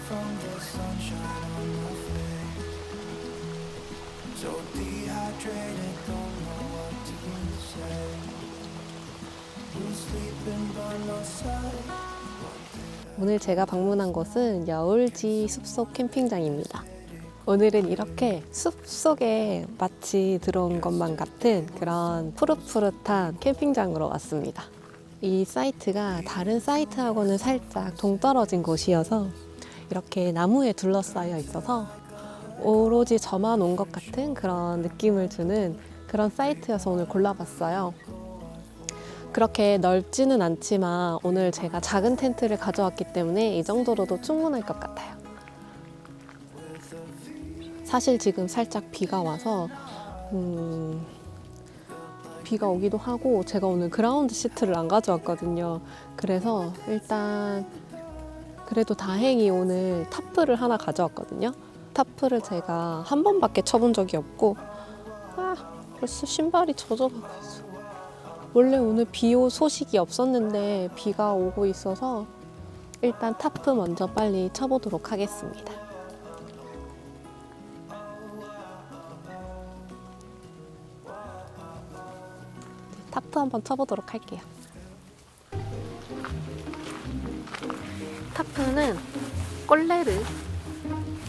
from the sunshine on my face. So dehydrated, don't know what to say. You sleeping by my side. 오늘 제가 방문한 곳은 여울지 숲속 캠핑장입니다. 오늘은 이렇게 숲속에 마치 들어온 것만 같은 그런 푸릇푸릇한 캠핑장으로 왔습니다. 이 사이트가 다른 사이트하고는 살짝 동떨어진 곳이어서 이렇게 나무에 둘러싸여 있어서 오로지 저만 온 것 같은 그런 느낌을 주는 그런 사이트여서 오늘 골라봤어요. 그렇게 넓지는 않지만 오늘 제가 작은 텐트를 가져왔기 때문에 이 정도로도 충분할 것 같아요. 사실 지금 살짝 비가 와서 비가 오기도 하고 제가 오늘 그라운드 시트를 안 가져왔거든요. 그래서 일단 그래도 다행히 오늘 타프를 하나 가져왔거든요. 타프를 제가 한 번밖에 쳐본 적이 없고 벌써 신발이 젖어가고 있어. 원래 오늘 비 올 소식이 없었는데 비가 오고 있어서 일단 타프 먼저 빨리 쳐보도록 하겠습니다. 타프 한번 쳐보도록 할게요. 타프는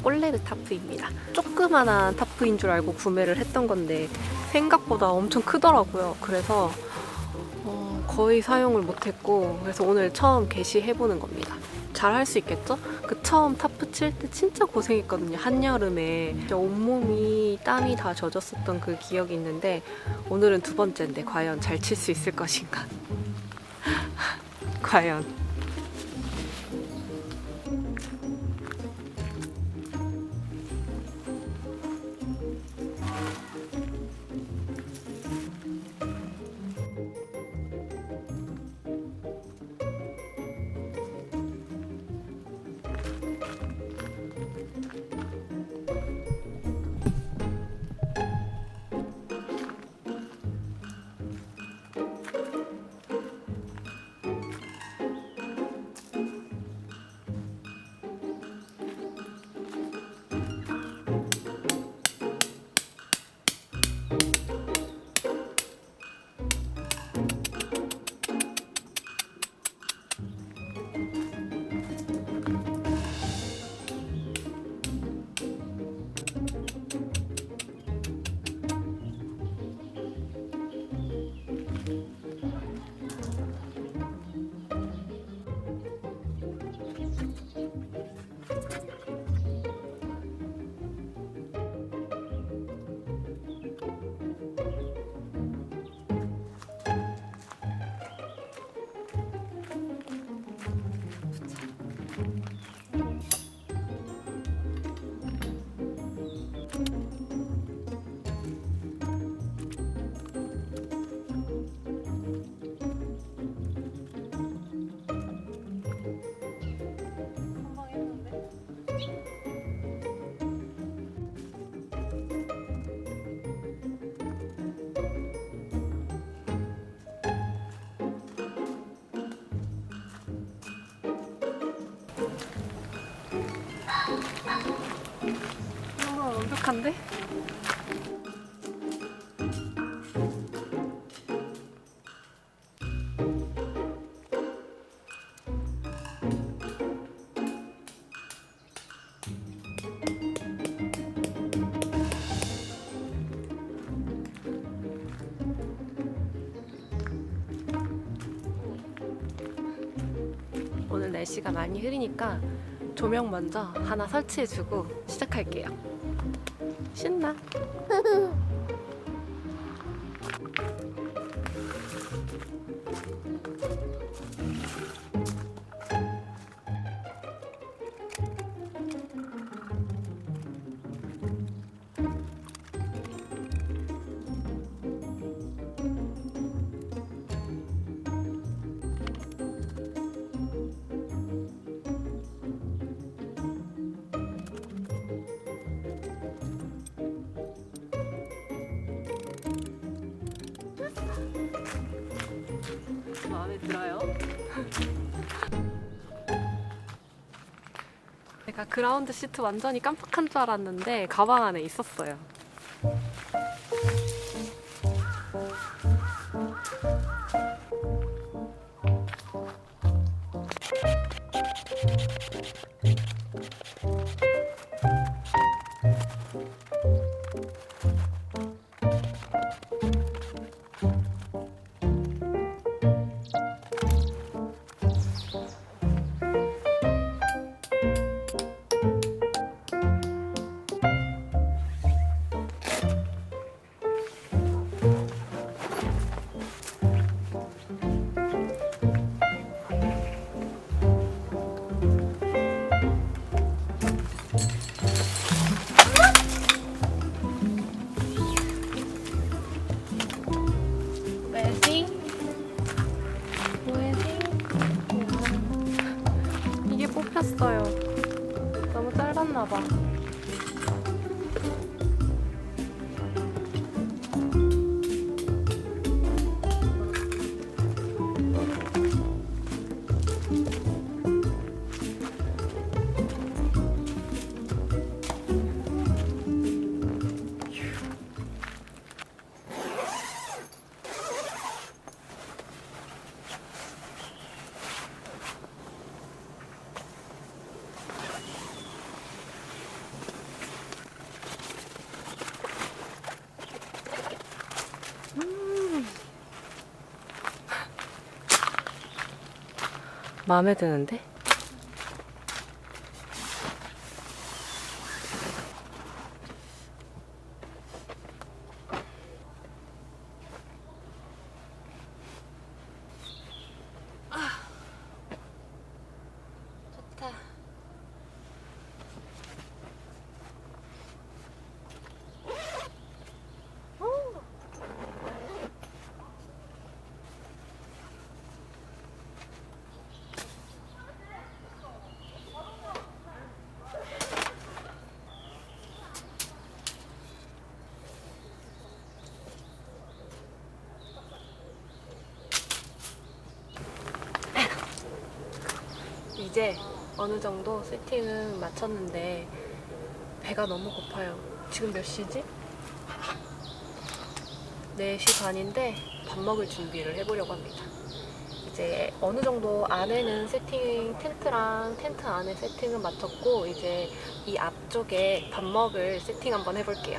꼴레르 타프입니다. 조그만한 타프인 줄 알고 구매를 했던 건데 생각보다 엄청 크더라고요. 그래서 거의 사용을 못했고 그래서 오늘 처음 게시해보는 겁니다. 잘 할 수 있겠죠? 그 처음 타프 칠 때 진짜 고생했거든요. 한여름에 진짜 온몸이 땀이 다 젖었었던 그 기억이 있는데 오늘은 두 번째인데 과연 잘 칠 수 있을 것인가? 과연 완벽한데? 오늘 날씨가 많이 흐리니까 조명 먼저 하나 설치해주고 시작할게요. 신나. 그라운드 시트 완전히 깜빡한 줄 알았는데 가방 안에 있었어요. 웨딩? 웨딩? 이게 뽑혔어요. 너무 짧았나봐. 마음에 드는데? 좋다. 이제 어느 정도 세팅은 마쳤는데 배가 너무 고파요. 지금 몇 시지? 4시 반인데 밥 먹을 준비를 해보려고 합니다. 이제 어느 정도 안에는 세팅, 텐트랑 텐트 안에 세팅은 마쳤고 이제 이 앞쪽에 밥 먹을 세팅 한번 해볼게요.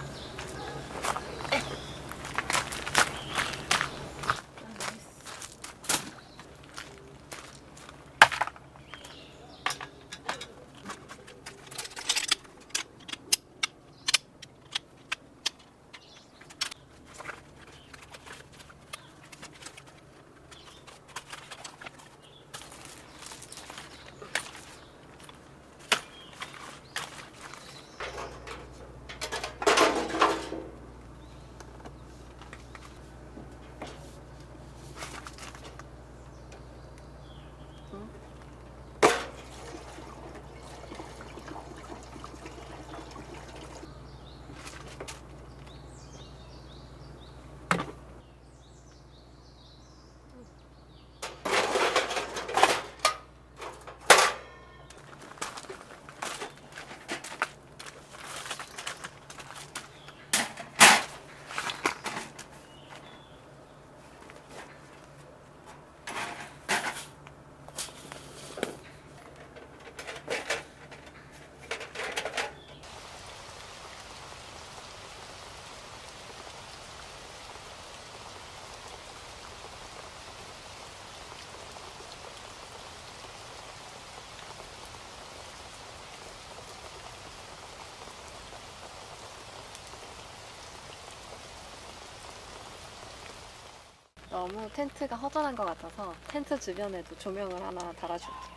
너무 텐트가 허전한 것 같아서 텐트 주변에도 조명을 하나 달아줄게요.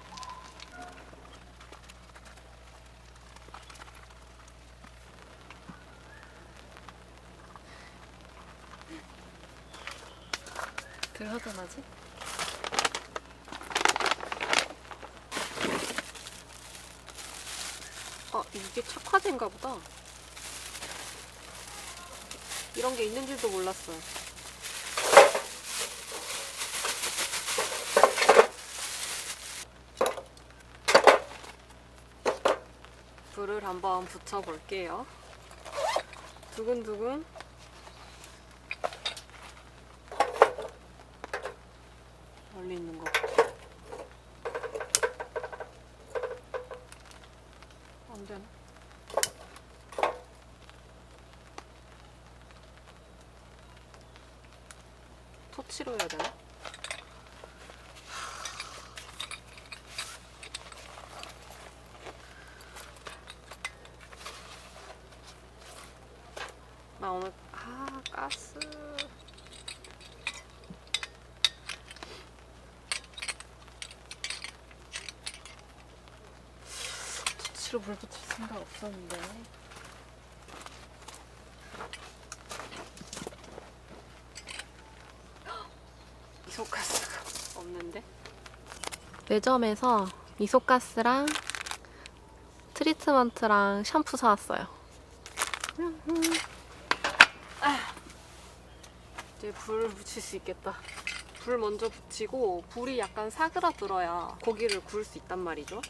덜 허전하지? 이게 착화제인가 보다. 이런 게 있는 줄도 몰랐어요. 불을 한번 붙여볼게요. 두근두근. 멀리 있는 거. 안 되나? 토치로 해야 되나? 나 오늘 가스. 토치로 불 붙일 생각 없었는데. 이소가스가 없는데? 매점에서 이소가스랑 트리트먼트랑 샴푸 사왔어요. 이제 불 붙일 수 있겠다. 불 먼저 붙이고 불이 약간 사그라들어야 고기를 구울 수 있단 말이죠.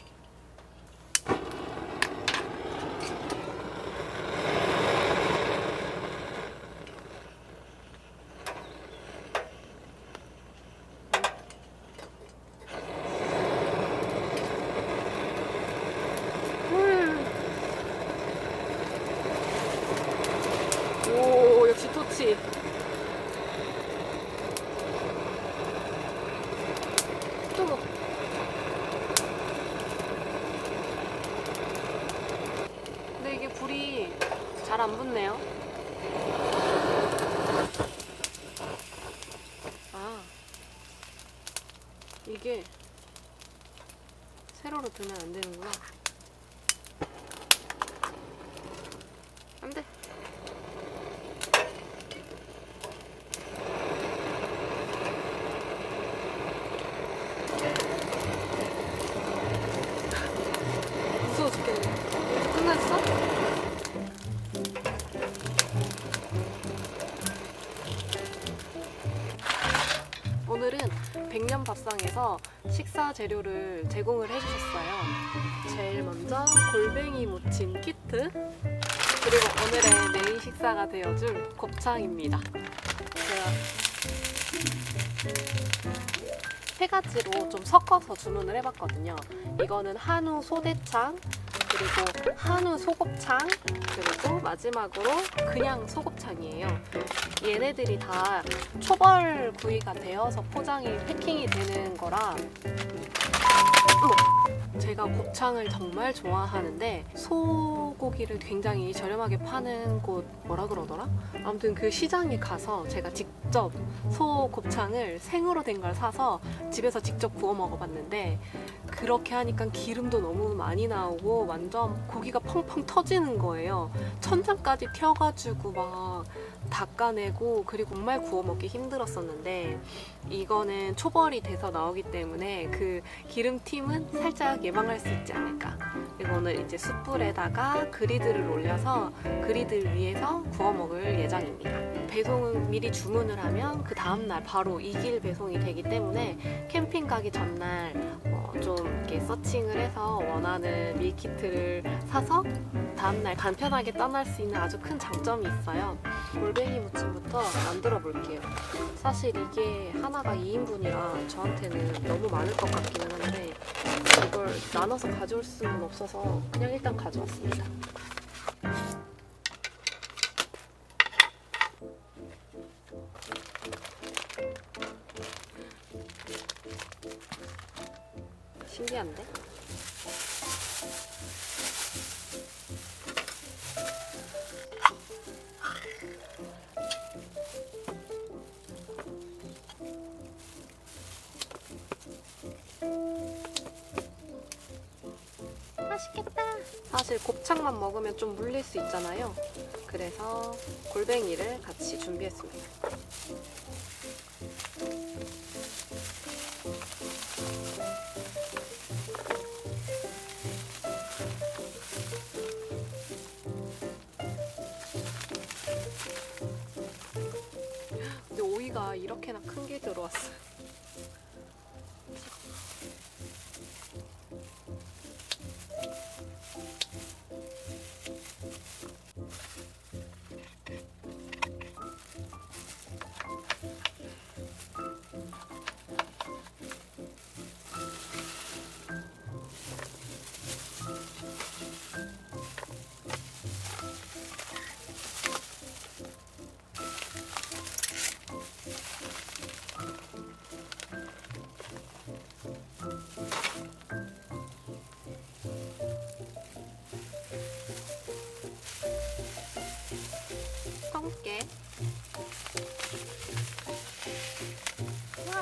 오, 역시 토치. 뜨거. 근데 이게 불이 잘 안 붙네요. 아, 이게 세로로 두면 안 되는구나. 안 돼. 무서워 죽겠네. 끝났어? 오늘은 백년밥상에서 식사 재료를 제공을 해주셨어요. 제일 먼저 골뱅이 무침 키트, 그리고 오늘의 메인 식사가 되어줄 곱창입니다. 제가 세 가지로 좀 섞어서 주문을 해봤거든요. 이거는 한우 소대창, 그리고 한우 소곱창, 그리고 마지막으로 그냥 소곱창이에요. 얘네들이 다 초벌 구이가 되어서 포장이 패킹이 되는 거라 제가 곱창을 정말 좋아하는데 소고기를 굉장히 저렴하게 파는 곳 뭐라 그러더라? 아무튼 그 시장에 가서 제가 직접 소 곱창을 생으로 된 걸 사서 집에서 직접 구워 먹어봤는데 그렇게 하니까 기름도 너무 많이 나오고 완전 고기가 펑펑 터지는 거예요. 천장까지 튀어가지고 막 닦아내고 그리고 정말 구워 먹기 힘들었었는데 이거는 초벌이 돼서 나오기 때문에 그 기름튀임은 살짝 예방할 수 있지 않을까. 그리고 오늘 이제 숯불에다가 그리드를 올려서 그리드 위에서 구워 먹을 예정입니다. 배송은 미리 주문을 하면 그 다음날 바로 2길 배송이 되기 때문에 캠핑 가기 전날 좀 이렇게 서칭을 해서 원하는 밀키트를 사서 다음날 간편하게 떠날 수 있는 아주 큰 장점이 있어요. 골뱅이 무침부터 만들어 볼게요. 사실 이게 하나가 2인분이라 저한테는 너무 많을 것 같기는 한데 이걸 나눠서 가져올 수는 없어서 그냥 일단 가져왔습니다. 신기한데? 맛있겠다. 사실 곱창만 먹으면 좀 물릴 수 있잖아요. 그래서 골뱅이를 같이 준비했습니다. 근데 오이가 이렇게나 큰 게 들어왔어요. 퍼볼게. 와.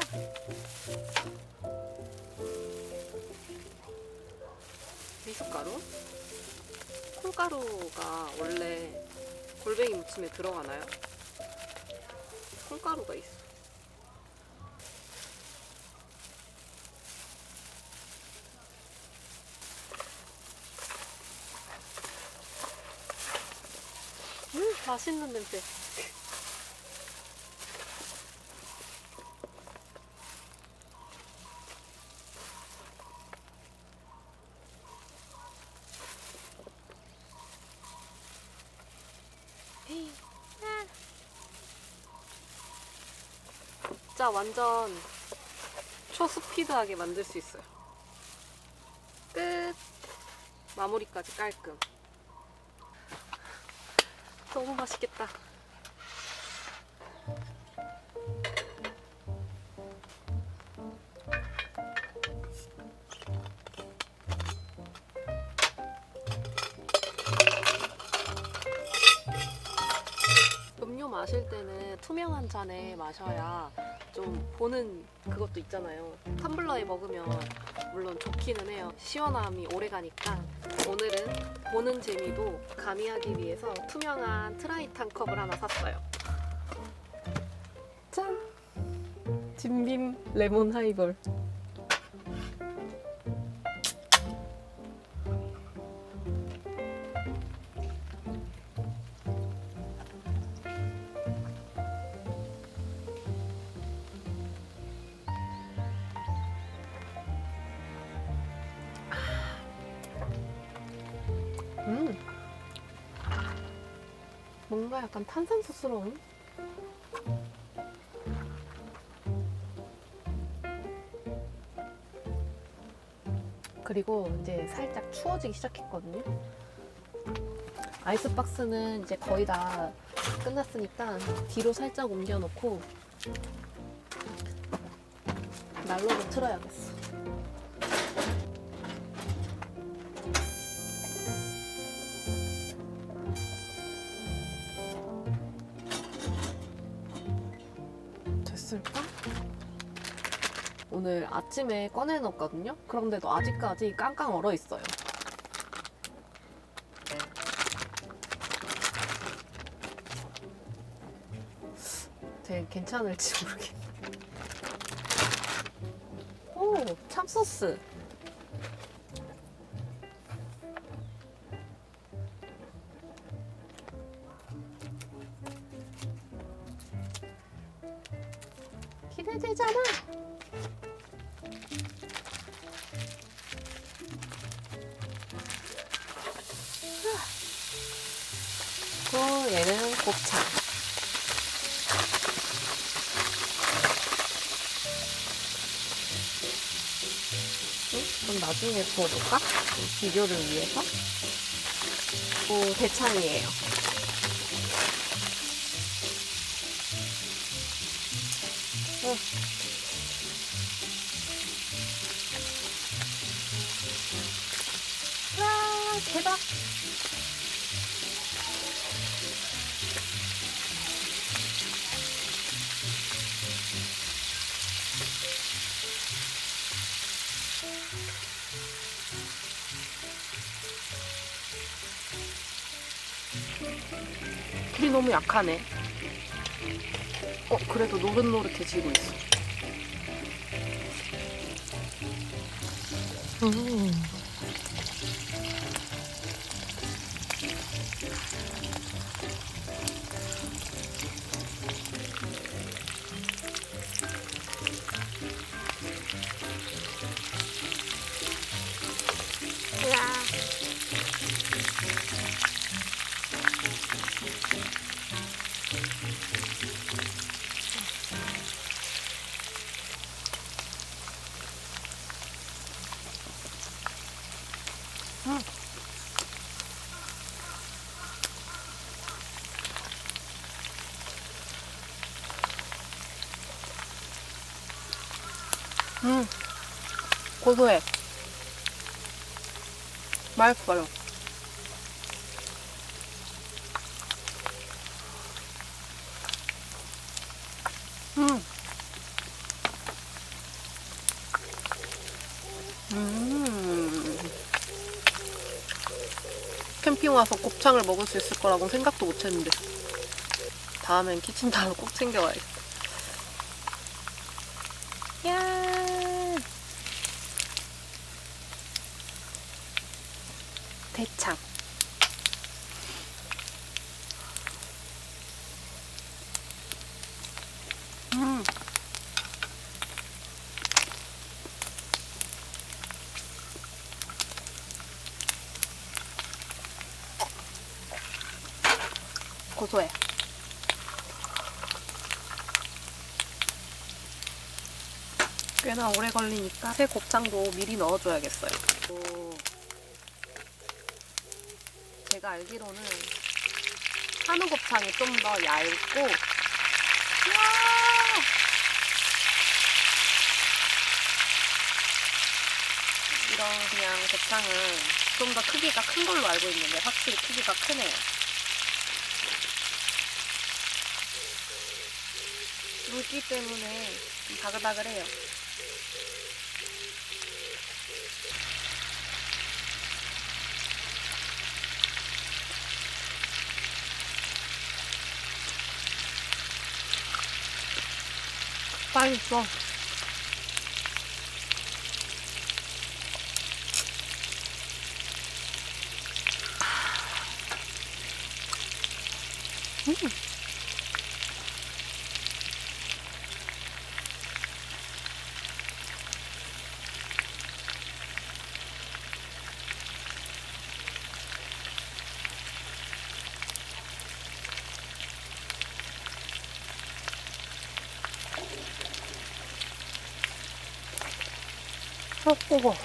미숫가루? 콩가루가 원래 골뱅이 무침에 들어가나요? 콩가루가 있어. 맛있는 냄새. 진짜 완전 초스피드하게 만들 수 있어요. 끝. 마무리까지 깔끔. 너무 맛있겠다. 음료 마실 때는 투명한 잔에 마셔야 좀 보는 그것도 있잖아요. 텀블러에 먹으면 물론 좋기는 해요. 시원함이 오래 가니까. 오늘은 보는 재미도 가미하기 위해서 투명한 트라이탄 컵을 하나 샀어요. 짠! 진빔 레몬 하이볼. 뭔가 약간 탄산수스러운? 그리고 이제 살짝 추워지기 시작했거든요. 아이스박스는 이제 거의 다 끝났으니까 뒤로 살짝 옮겨놓고 난로를 틀어야겠어. 됐을까? 오늘 아침에 꺼내놨거든요? 그런데도 아직까지 깡깡 얼어있어요. 되게 괜찮을지 모르겠네. 오! 참소스! 기대되잖아! 그리고 얘는 곱창. 그럼 나중에 구워볼까? 비교를 위해서. 오, 대창이에요. 와, 대박! 불이 너무 약하네. 그래도 노릇노릇해지고 있어. 고소해. 맛있어요. 캠핑 와서 곱창을 먹을 수 있을 거라고는 생각도 못 했는데 다음엔 키친타올 꼭 챙겨와야겠다. 야 대창. 고소해. 꽤나 오래 걸리니까 새 곱창도 미리 넣어줘야겠어요. 제가 알기로는 한우 곱창이 좀 더 얇고 이런 그냥 곱창은 좀 더 크기가 큰 걸로 알고 있는데 확실히 크기가 크네요. 물기 때문에 좀 바글바글해요. 맛있어. 뜨거워.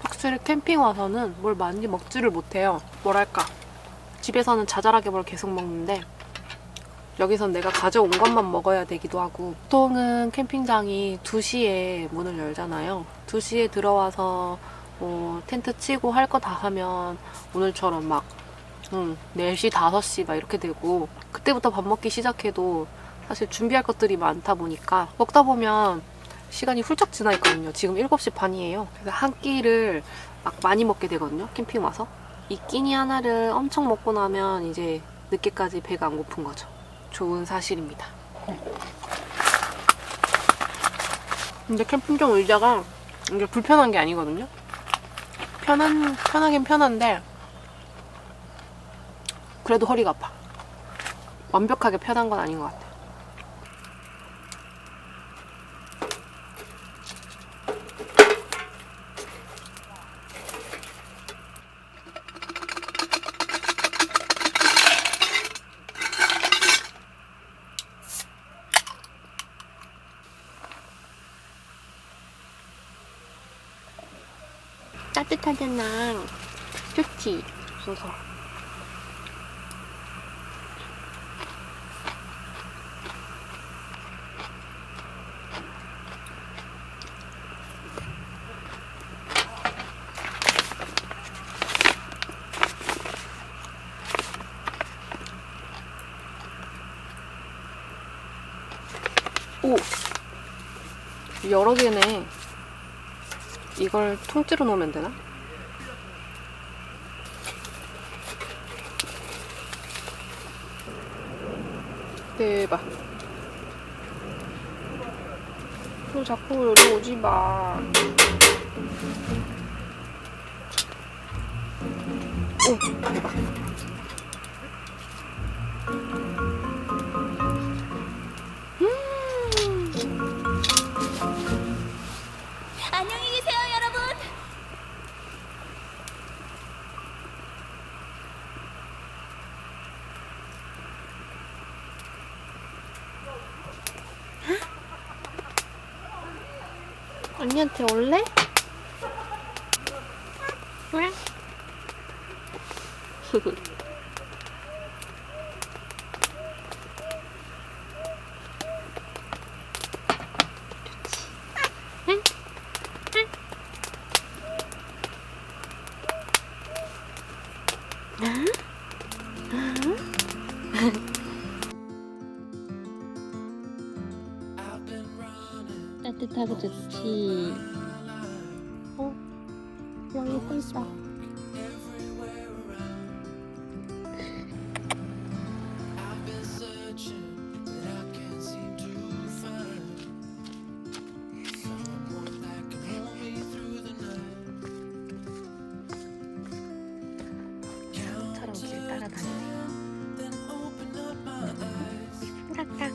확실히 캠핑 와서는 뭘 많이 먹지를 못해요. 뭐랄까, 집에서는 자잘하게 뭘 계속 먹는데 여기선 내가 가져온 것만 먹어야 되기도 하고. 보통은 캠핑장이 2시에 문을 열잖아요. 2시에 들어와서 뭐 텐트 치고 할 거 다 하면 오늘처럼 막 4시, 5시 막 이렇게 되고, 그때부터 밥 먹기 시작해도 사실 준비할 것들이 많다 보니까 먹다 보면 시간이 훌쩍 지나 있거든요. 지금 7시 반이에요. 그래서 한 끼를 막 많이 먹게 되거든요, 캠핑 와서. 이 끼니 하나를 엄청 먹고 나면 이제 늦게까지 배가 안 고픈 거죠. 좋은 사실입니다. 근데 캠핑장 의자가 이게 불편한 게 아니거든요. 편하긴 편한데 그래도 허리가 아파. 완벽하게 편한 건 아닌 것 같아. 따뜻하잖아. 좋지? 없어서. 오! 여러 개네. 이걸 통째로 넣으면 되나? 대박. 너 자꾸 여기 오지 마. 오, 대박. 안녕히 계세요, 여러분. 언니한테 올래? 왜? 따뜻하고 좋지. 어? 여기 또 있다. 처럼 길 따라다니네. 우락각.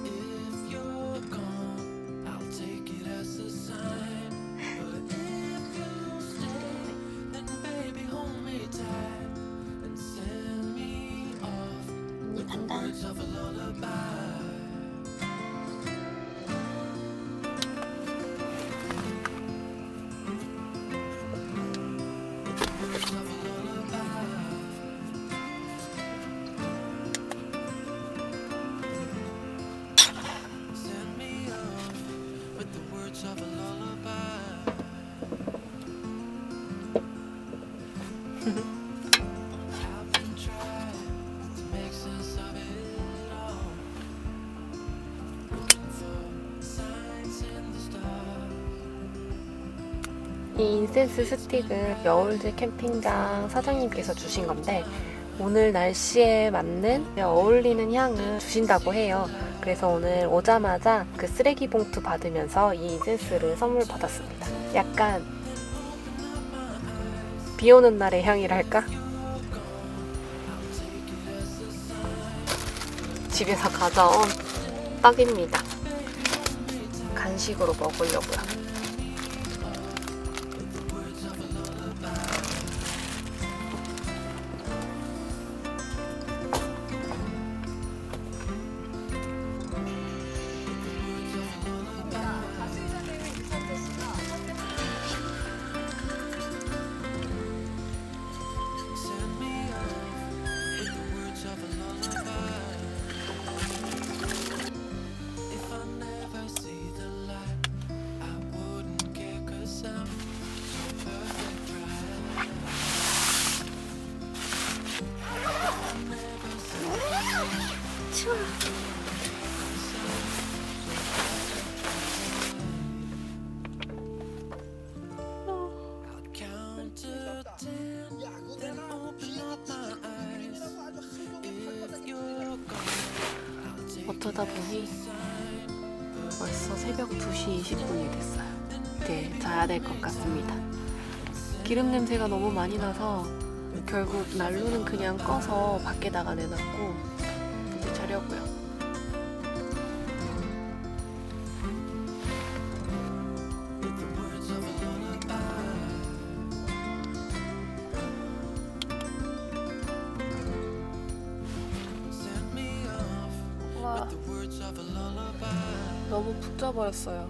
언니 간다. 이 인센스 스틱은 여울지 캠핑장 사장님께서 주신 건데 오늘 날씨에 맞는 어울리는 향을 주신다고 해요. 그래서 오늘 오자마자 그 쓰레기 봉투 받으면서 이 인센스를 선물 받았습니다. 약간 비 오는 날의 향이랄까? 집에서 가져온 떡입니다. 간식으로 먹으려고요. 추워. 어쩌다 보니 벌써 새벽 2시 20분이 됐어요. 이제 자야 될 것 같습니다. 기름 냄새가 너무 많이 나서 결국 난로는 그냥 꺼서 밖에다가 내놨고 이제 자려고요. 와, 너무 푹 자버렸어요.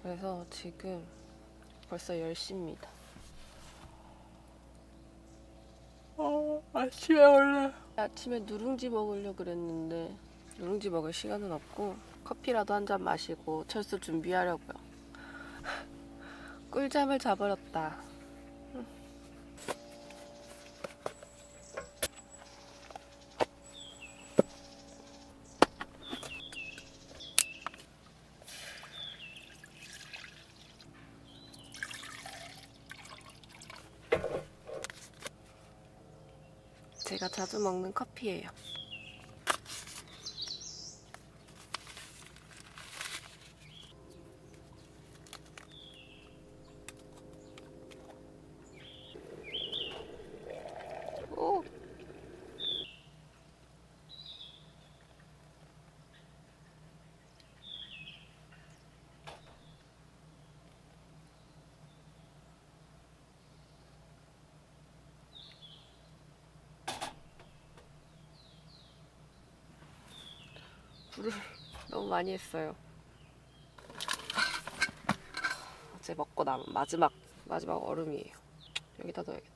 그래서 지금 벌써 10시입니다. 아침에 누룽지 먹으려고 그랬는데 누룽지 먹을 시간은 없고 커피라도 한 잔 마시고 철수 준비하려고요. 꿀잠을 자버렸다. 제가 자주 먹는 커피예요. 오. 물을 너무 많이 했어요. 어제 먹고 남은 마지막 얼음이에요. 여기다 넣어야겠다.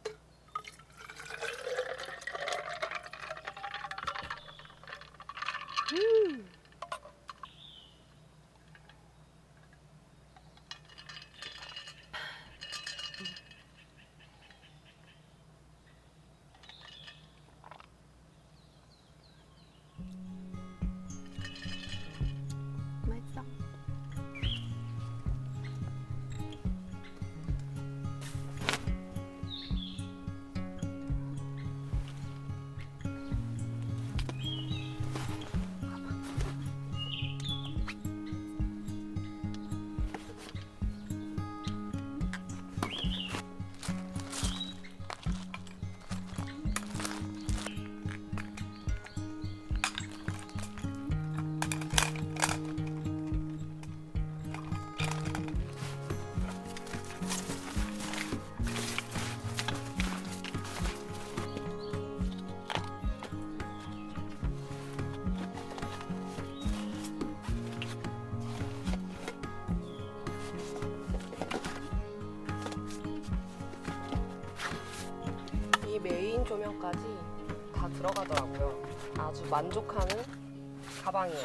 들어가더라고요. 아주 만족하는 가방이에요.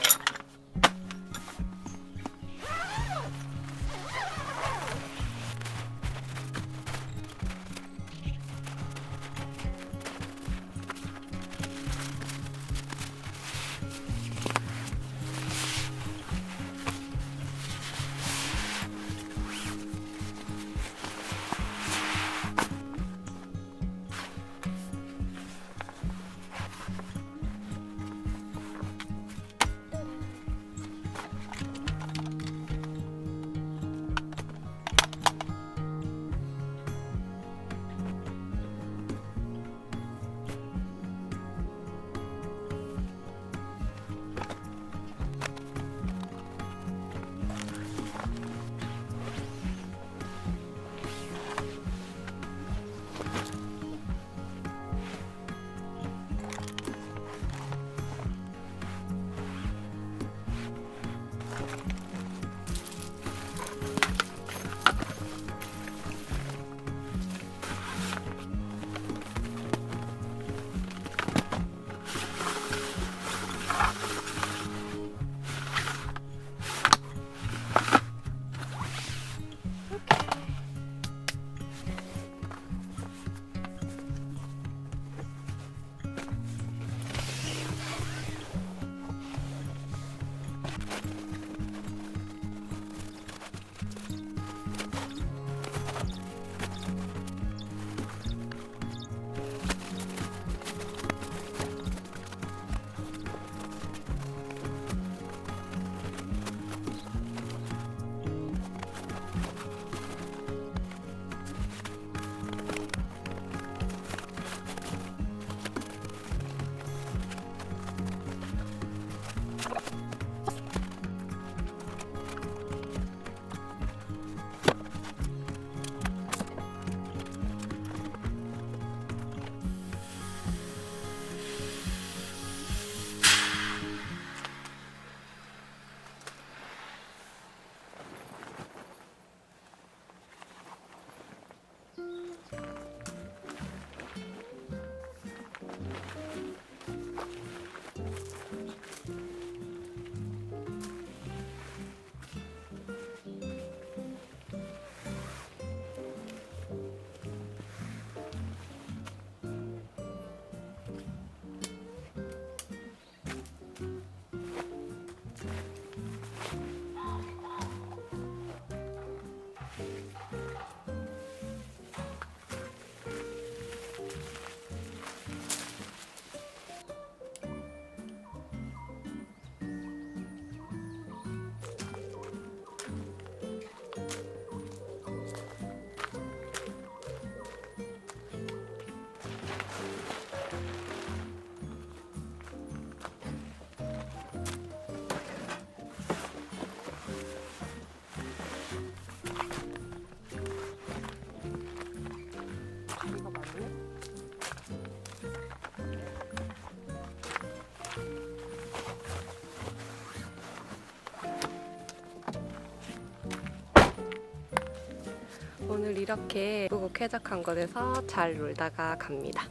오늘 이렇게 예쁘고 쾌적한 곳에서 잘 놀다가 갑니다.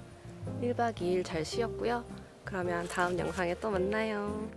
1박 2일 잘 쉬었고요. 그러면 다음 영상에 또 만나요.